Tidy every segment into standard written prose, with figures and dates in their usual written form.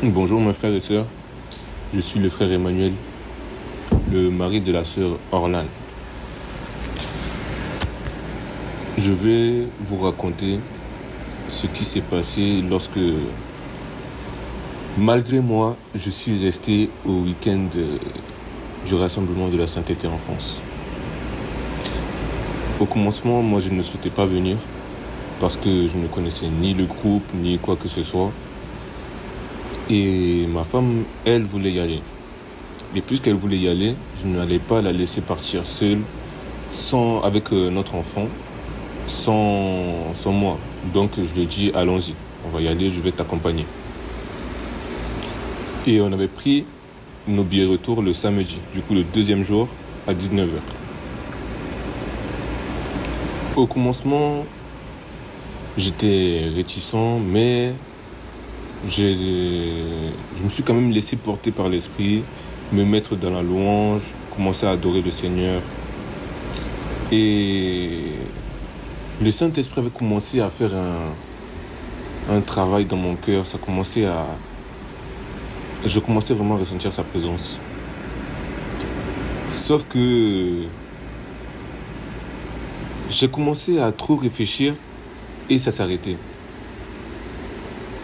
Bonjour mes frères et sœurs, je suis le frère Emmanuel, le mari de la sœur Orlan. Je vais vous raconter ce qui s'est passé lorsque, malgré moi, je suis resté au week-end du Rassemblement de la Sainteté en France. Au commencement, moi je ne souhaitais pas venir parce que je ne connaissais ni le groupe, ni quoi que ce soit. Et ma femme, elle voulait y aller. Et puisqu'elle voulait y aller, je n'allais pas la laisser partir seule, avec notre enfant, sans moi. Donc je lui ai dit, allons-y, on va y aller, je vais t'accompagner. Et on avait pris nos billets retour le samedi, du coup le deuxième jour à 19h. Au commencement, j'étais réticent, mais je me suis quand même laissé porter par l'esprit, me mettre dans la louange, commencer à adorer le Seigneur. Et le Saint-Esprit avait commencé à faire un travail dans mon cœur. Je commençais vraiment à ressentir sa présence. Sauf que j'ai commencé à trop réfléchir et ça s'arrêtait.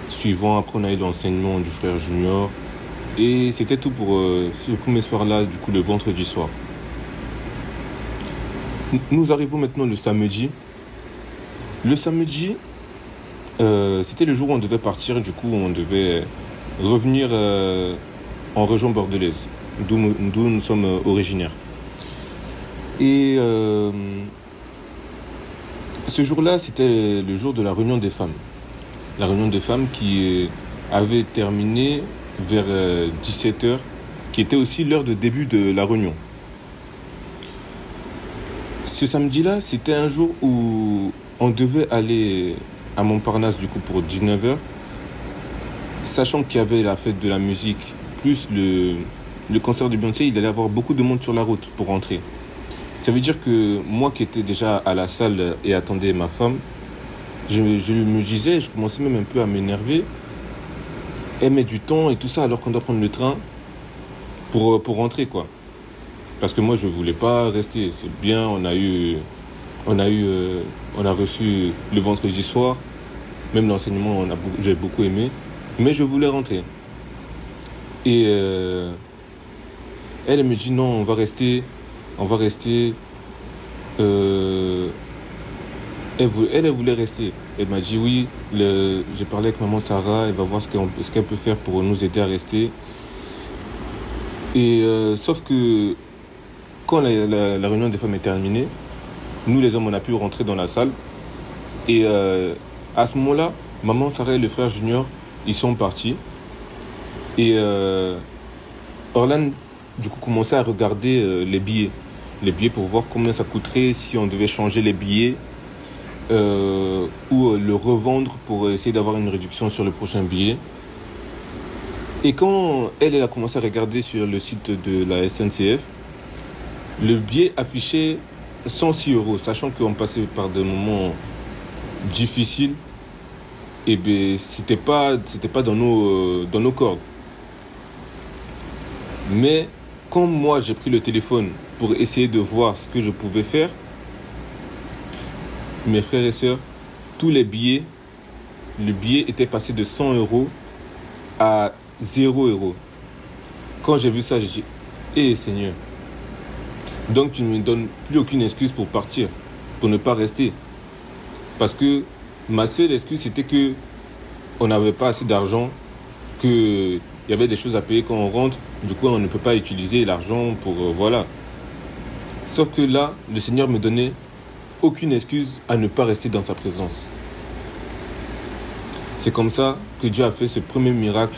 Suivant, après on a eu l'enseignement du frère Junior. Et c'était tout pour ce premier soir-là, du coup le vendredi soir. Nous arrivons maintenant le samedi. Le samedi, c'était le jour où on devait partir, du coup on devait revenir en région bordelaise, d'où nous sommes originaires. Et ce jour-là, c'était le jour de la réunion des femmes. La réunion des femmes qui avait terminé vers 17h, qui était aussi l'heure de début de la réunion. Ce samedi-là, c'était un jour où on devait aller à Montparnasse du coup pour 19h, sachant qu'il y avait la fête de la musique, plus le concert de Beyoncé, il allait y avoir beaucoup de monde sur la route pour rentrer. Ça veut dire que moi qui étais déjà à la salle et attendais ma femme, je me disais, je commençais même un peu à m'énerver. Elle met du temps et tout ça alors qu'on doit prendre le train pour rentrer quoi. Parce que moi je voulais pas rester. C'est bien, on a reçu le vendredi soir. Même l'enseignement, j'ai beaucoup aimé. Mais je voulais rentrer. Et elle me dit non, on va rester. Elle voulait rester. Elle m'a dit oui, j'ai parlé avec maman Sarah, elle va voir ce qu'elle peut faire pour nous aider à rester. Et sauf que quand la réunion des femmes est terminée, nous les hommes on a pu rentrer dans la salle. Et à ce moment-là, maman Sarah et le frère Junior, ils sont partis. Et Orlan du coup commençait à regarder les billets pour voir combien ça coûterait si on devait changer les billets. Ou le revendre pour essayer d'avoir une réduction sur le prochain billet. Et quand elle a commencé à regarder sur le site de la SNCF, le billet affichait 106 €, sachant qu'on passait par des moments difficiles. Et bien c'était pas dans nos cordes. Mais quand moi j'ai pris le téléphone pour essayer de voir ce que je pouvais faire, mes frères et sœurs, tous les billets, le billet était passé de 100 € à 0 €. Quand j'ai vu ça, j'ai dit, hé Seigneur, donc tu ne me donnes plus aucune excuse pour partir, pour ne pas rester. Parce que ma seule excuse, c'était que on n'avait pas assez d'argent, qu'il y avait des choses à payer quand on rentre, du coup on ne peut pas utiliser l'argent pour... voilà. Sauf que là, le Seigneur me donnait aucune excuse à ne pas rester dans sa présence. C'est comme ça que Dieu a fait ce premier miracle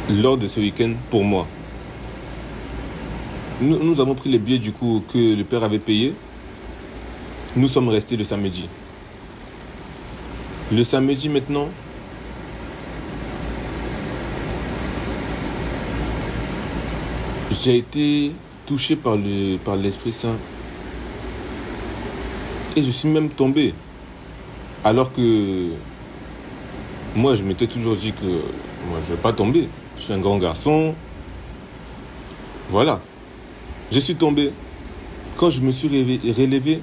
lors de ce week-end pour moi. Nous avons pris les billets du coup que le Père avait payés. Nous sommes restés le samedi. Le samedi maintenant, j'ai été touché par l'Esprit Saint. Et je suis même tombé. Alors que Moi, je m'étais toujours dit que moi, je ne vais pas tomber. Je suis un grand garçon. Voilà. Je suis tombé. Quand je me suis relevé,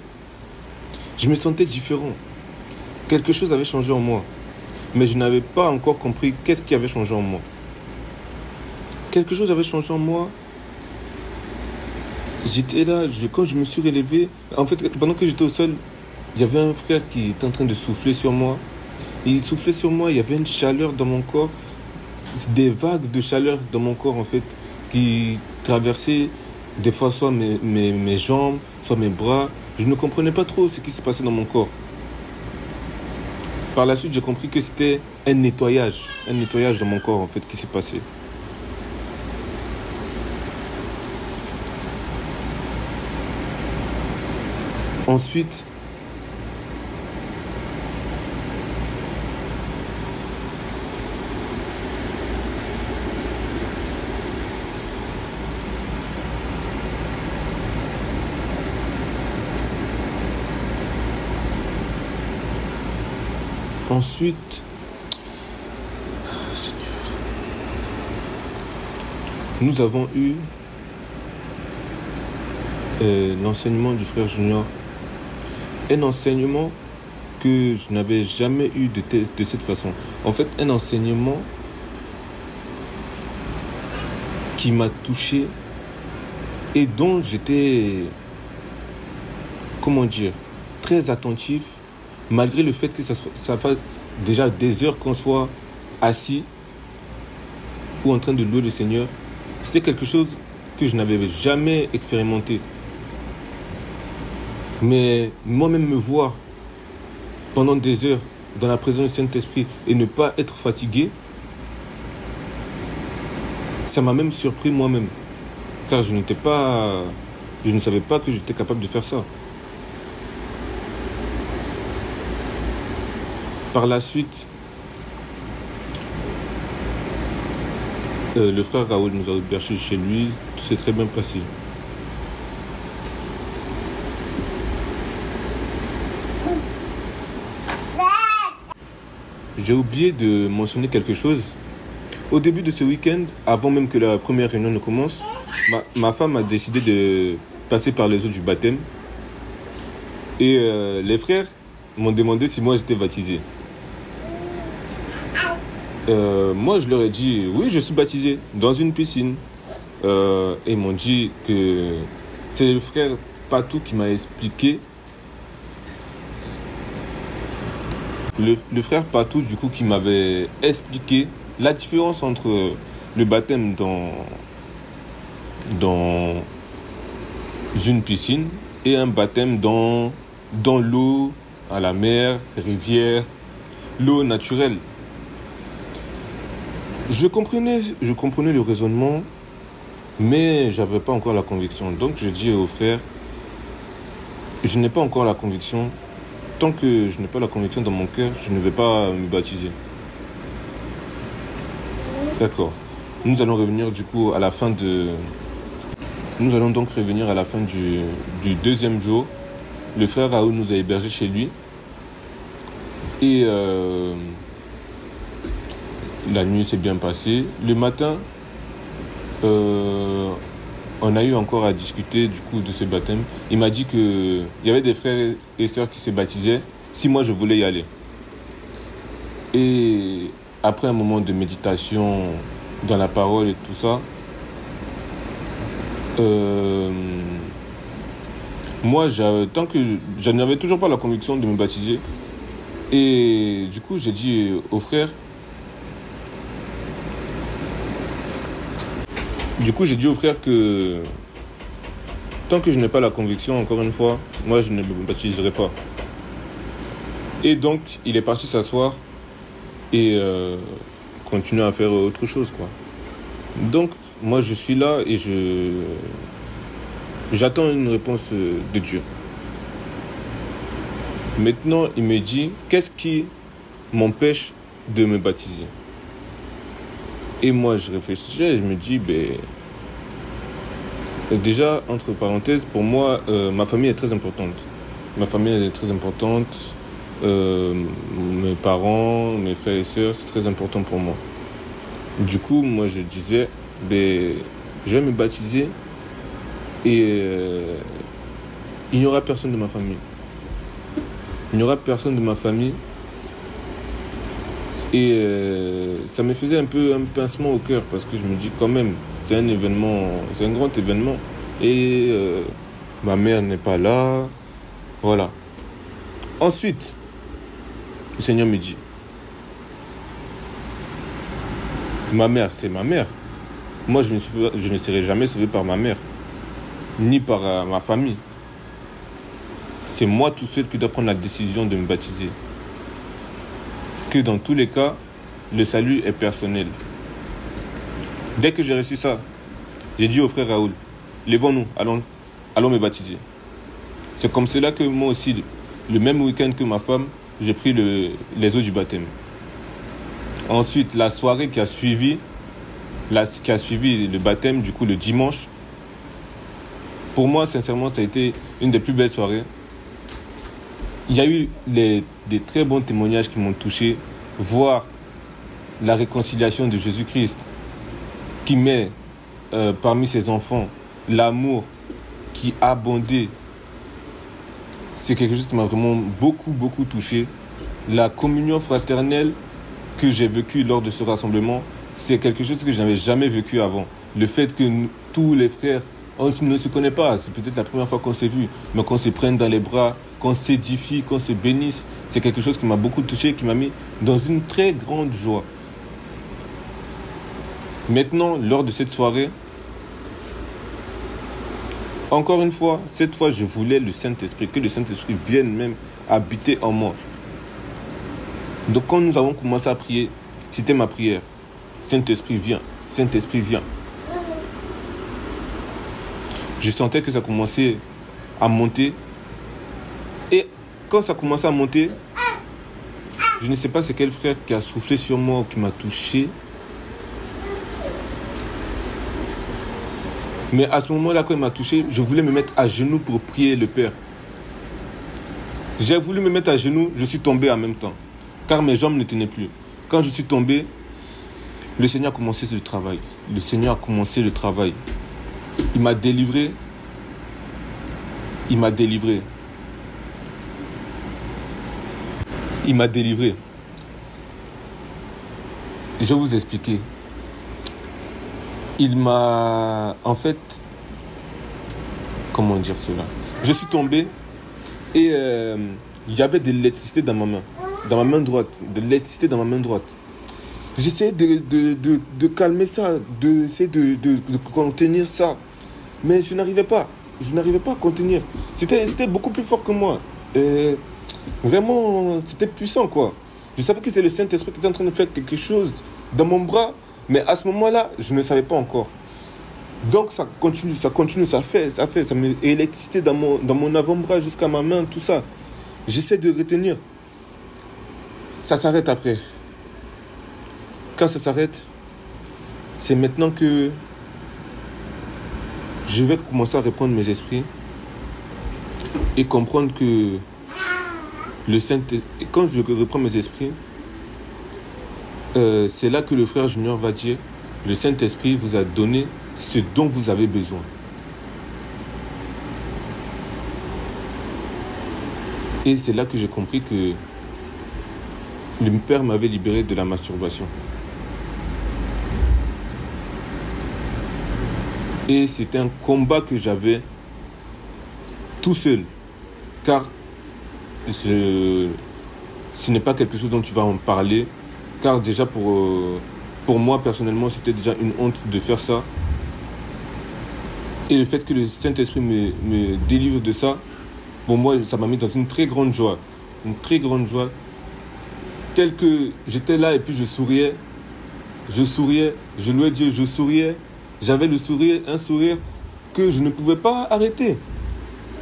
je me sentais différent. Quelque chose avait changé en moi. Mais je n'avais pas encore compris qu'est-ce qui avait changé en moi. Quelque chose avait changé en moi. J'étais là, quand je me suis relevé, en fait, pendant que j'étais au sol, il y avait un frère qui était en train de souffler sur moi. Il soufflait sur moi, il y avait une chaleur dans mon corps, des vagues de chaleur dans mon corps, en fait, qui traversaient des fois soit mes jambes, soit mes bras. Je ne comprenais pas trop ce qui se passait dans mon corps. Par la suite, j'ai compris que c'était un nettoyage dans mon corps, en fait, qui s'est passé. Ensuite, nous avons eu l'enseignement du frère Junior. Un enseignement que je n'avais jamais eu de cette façon. En fait, un enseignement qui m'a touché et dont j'étais, comment dire, très attentif, malgré le fait que ça fasse déjà des heures qu'on soit assis ou en train de louer le Seigneur. C'était quelque chose que je n'avais jamais expérimenté. Mais moi-même me voir pendant des heures dans la présence du Saint-Esprit et ne pas être fatigué, ça m'a même surpris moi-même. Car je ne savais pas que j'étais capable de faire ça. Par la suite, le frère Raoul nous a hébergés chez lui. Tout s'est très bien passé. J'ai oublié de mentionner quelque chose. Au début de ce week-end, avant même que la première réunion ne commence, ma femme a décidé de passer par les eaux du baptême. Et les frères m'ont demandé si moi j'étais baptisé. Moi, je leur ai dit, oui, je suis baptisé dans une piscine. Et ils m'ont dit que c'est le frère Patou qui m'a expliqué. Le frère Patou, du coup, qui m'avait expliqué la différence entre le baptême dans une piscine et un baptême dans l'eau, à la mer, rivière, l'eau naturelle. Je comprenais le raisonnement, mais je n'avais pas encore la conviction. Donc, je dis au frère, je n'ai pas encore la conviction. Tant que je n'ai pas la conviction dans mon cœur, je ne vais pas me baptiser. D'accord. Nous allons revenir du coup à la fin de... Nous allons donc revenir à la fin du deuxième jour. Le frère Raoul nous a hébergés chez lui. Et la nuit s'est bien passée. Le matin, on a eu encore à discuter du coup de ce baptême. Il m'a dit qu'il y avait des frères et sœurs qui se baptisaient si moi je voulais y aller. Et après un moment de méditation dans la parole et tout ça, moi, tant que je n'avais toujours pas la conviction de me baptiser. Et du coup, j'ai dit aux frères, que tant que je n'ai pas la conviction, encore une fois, moi je ne me baptiserai pas. Et donc, il est parti s'asseoir et continuer à faire autre chose, quoi. Donc, moi je suis là et j'attends une réponse de Dieu. Maintenant, il me dit, qu'est-ce qui m'empêche de me baptiser? Et moi, je réfléchissais et je me dis, déjà, entre parenthèses, pour moi, ma famille est très importante. Ma famille est très importante. mes parents, mes frères et sœurs, c'est très important pour moi. Du coup, moi, je disais, ben, je vais me baptiser et il n'y aura personne de ma famille. Il n'y aura personne de ma famille. Et ça me faisait un peu un pincement au cœur parce que je me dis quand même, c'est un événement, c'est un grand événement. Et ma mère n'est pas là. Voilà. Ensuite, le Seigneur me dit, ma mère, c'est ma mère. Moi, je ne serai jamais sauvé par ma mère, ni par ma famille. C'est moi tout seul qui dois prendre la décision de me baptiser. Que dans tous les cas, le salut est personnel. Dès que j'ai reçu ça, j'ai dit au frère Raoul, levons-nous, allons me baptiser. C'est comme cela que moi aussi, le même week-end que ma femme, j'ai pris les eaux du baptême. Ensuite, la soirée qui a suivi le baptême, du coup le dimanche, pour moi, sincèrement, ça a été une des plus belles soirées. Il y a eu des très bons témoignages qui m'ont touché. Voir la réconciliation de Jésus-Christ qui met parmi ses enfants l'amour qui abondait. C'est quelque chose qui m'a vraiment beaucoup touché. La communion fraternelle que j'ai vécue lors de ce rassemblement, c'est quelque chose que je n'avais jamais vécu avant. Le fait que tous les frères, on ne se connaît pas, c'est peut-être la première fois qu'on s'est vu, mais qu'on se prenne dans les bras, qu'on s'édifie, qu'on se bénisse, c'est quelque chose qui m'a beaucoup touché, qui m'a mis dans une très grande joie. Maintenant, lors de cette soirée, encore une fois, cette fois, je voulais le Saint-Esprit, que le Saint-Esprit vienne même habiter en moi. Donc, quand nous avons commencé à prier, c'était ma prière. Saint-Esprit, viens. Saint-Esprit, viens. Je sentais que ça commençait à monter. Et quand ça commençait à monter, je ne sais pas c'est quel frère qui a soufflé sur moi ou qui m'a touché. Mais à ce moment-là, quand il m'a touché, je voulais me mettre à genoux pour prier le Père. J'ai voulu me mettre à genoux, je suis tombé en même temps. Car mes jambes ne tenaient plus. Quand je suis tombé, le Seigneur a commencé le travail. Le Seigneur a commencé le travail. Il m'a délivré. Il m'a délivré. Il m'a délivré. Je vais vous expliquer. Il m'a... En fait... Comment dire cela? Je suis tombé et il y avait de l'électricité dans ma main. Dans ma main droite. De l'électricité dans ma main droite. J'essayais de calmer ça, d'essayer de contenir ça. Mais je n'arrivais pas. Je n'arrivais pas à contenir. C'était beaucoup plus fort que moi. Vraiment, c'était puissant, quoi. Je savais que c'était le Saint-Esprit qui était en train de faire quelque chose dans mon bras. Mais à ce moment-là, je ne savais pas encore. Donc ça continue, ça fait. Ça me électricité dans mon avant-bras jusqu'à ma main, tout ça. J'essaie de retenir. Ça s'arrête après. Quand ça s'arrête, c'est maintenant que je vais commencer à reprendre mes esprits et comprendre que le Saint-Esprit, quand je reprends mes esprits, c'est là que le frère Junior va dire, le Saint-Esprit vous a donné ce dont vous avez besoin. Et c'est là que j'ai compris que le Père m'avait libéré de la masturbation. Et c'était un combat que j'avais tout seul. Car ce n'est pas quelque chose dont tu vas en parler. Car déjà pour moi personnellement, c'était déjà une honte de faire ça. Et le fait que le Saint-Esprit me délivre de ça, pour moi, ça m'a mis dans une très grande joie. Une très grande joie. Telle que j'étais là et puis je souriais. Je louais Dieu, je souriais. J'avais le sourire, un sourire que je ne pouvais pas arrêter.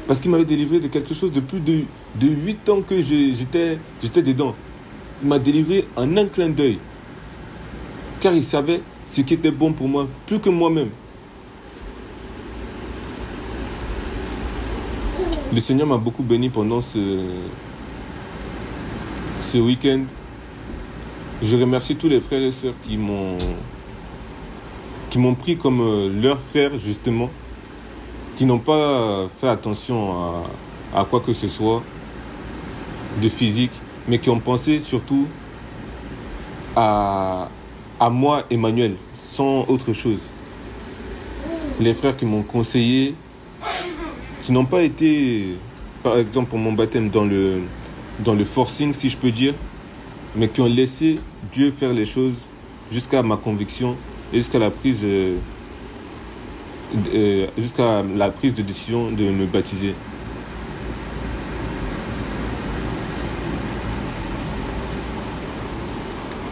Parce qu'il m'avait délivré de quelque chose de plus de 8 ans que j'étais dedans. Il m'a délivré en un clin d'œil. Car il savait ce qui était bon pour moi, plus que moi-même. Le Seigneur m'a beaucoup béni pendant ce week-end, je remercie tous les frères et sœurs qui m'ont pris comme leur frère, justement, qui n'ont pas fait attention à quoi que ce soit de physique, mais qui ont pensé surtout à moi, Emmanuel, sans autre chose. Les frères qui m'ont conseillé, qui n'ont pas été, par exemple pour mon baptême, dans le forcing, si je peux dire, mais qui ont laissé Dieu faire les choses jusqu'à ma conviction et jusqu'à la prise de décision de me baptiser.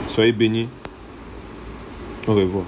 Soyez bénis. Au revoir.